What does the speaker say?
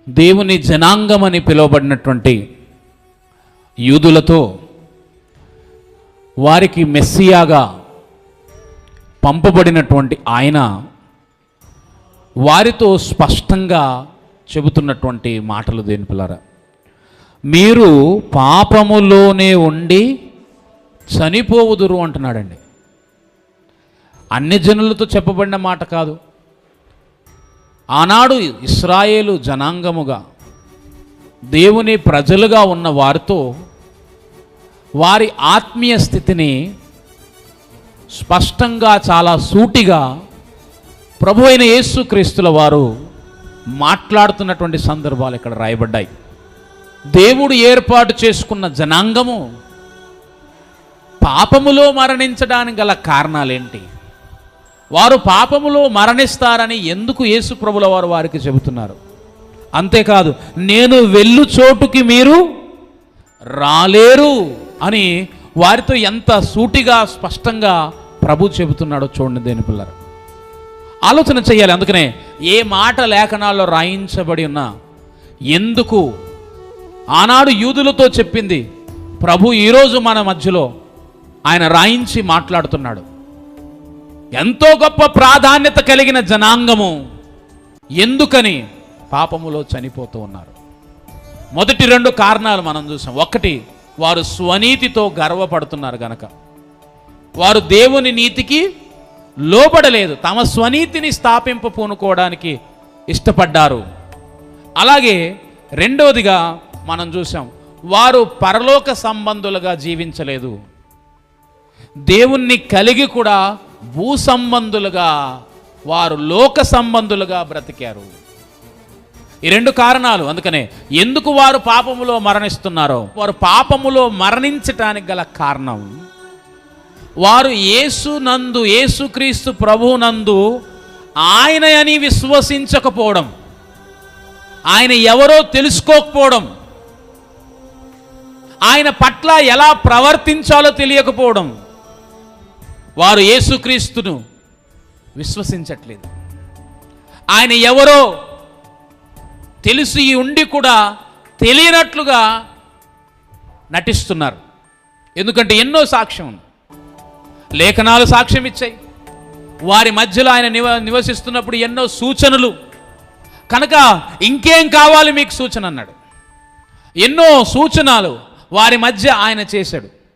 దేవుని జనాంగమని పిలువబడినటువంటి యూదులతో వారికి మెస్సియాగా పంపబడినటువంటి ఆయన వారితో స్పష్టంగా చెబుతున్నటువంటి మాటలు దేని పిల్లరా, మీరు పాపములోనే ఉండి చనిపోవుదురు అంటున్నాడండి. అన్ని జనులతో చెప్పబడిన మాట కాదు. ఆనాడు ఇశ్రాయేలు జనాంగముగా దేవుని ప్రజలుగా ఉన్న వారితో వారి ఆత్మీయ స్థితిని స్పష్టంగా చాలా సూటిగా ప్రభు అయిన యేసుక్రీస్తుల వారు మాట్లాడుతున్నటువంటి సందర్భాలు ఇక్కడ రాయబడ్డాయి. దేవుడు ఏర్పాటు చేసుకున్న జనాంగము పాపములో మరణించడానికి గల కారణాలేంటి, వారు పాపములో మరణిస్తారని ఎందుకు యేసు ప్రభుల వారు వారికి చెబుతున్నారు. అంతేకాదు, నేను వెళ్ళు చోటుకి మీరు రాలేరు అని వారితో ఎంత సూటిగా స్పష్టంగా ప్రభు చెబుతున్నాడో చూడండి దేని పిల్లలు. ఆలోచన చేయాలి. అందుకనే ఏ మాట లేఖనాల్లో రాయించబడి ఉన్నా ఎందుకు ఆనాడు యూదులతో చెప్పింది ప్రభు ఈరోజు మన మధ్యలో ఆయన రాయించి మాట్లాడుతున్నాడు. ఎంతో గొప్ప ప్రాధాన్యత కలిగిన జనాంగము ఎందుకని పాపములో చనిపోతూ ఉన్నారు. మొదటి 2 కారణాలు మనం చూసాం. ఒకటి, వారు స్వనీతితో గర్వపడుతున్నారు గనక, వారు దేవుని నీతికి లోబడలేదు, తమ స్వనీతిని స్థాపింపూనుకోవడానికి ఇష్టపడ్డారు. అలాగే రెండవదిగా మనం చూసాం, వారు పరలోక సంబంధులుగా జీవించలేదు, దేవుణ్ణి కలిగి కూడా భూ సంబంధులుగా వారు లోక సంబంధులుగా బ్రతికారు. ఈ 2 కారణాలు. అందుకనే ఎందుకు వారు పాపములో మరణిస్తున్నారో, వారు పాపములో మరణించటానికి గల కారణం వారు యేసుక్రీస్తు ప్రభువునందు ఆయన అని విశ్వసించకపోవడం, ఆయన ఎవరో తెలుసుకోకపోవడం, ఆయన పట్ల ఎలా ప్రవర్తించాలో తెలియకపోవడం. వారు యేసుక్రీస్తును విశ్వసించట్లేదు. ఆయన ఎవరో తెలిసి ఉండి కూడా తెలియనట్లుగా నటిస్తున్నారు. ఎందుకంటే ఎన్నో సాక్ష్యం, లేఖనాలు సాక్ష్యం ఇచ్చాయి. వారి మధ్యలో ఆయన నివసిస్తున్నప్పుడు ఎన్నో సూచనలు. కనుక ఇంకేం కావాలి మీకు సూచన అన్నాడు. ఎన్నో సూచనలు వారి మధ్య ఆయన చేశాడు.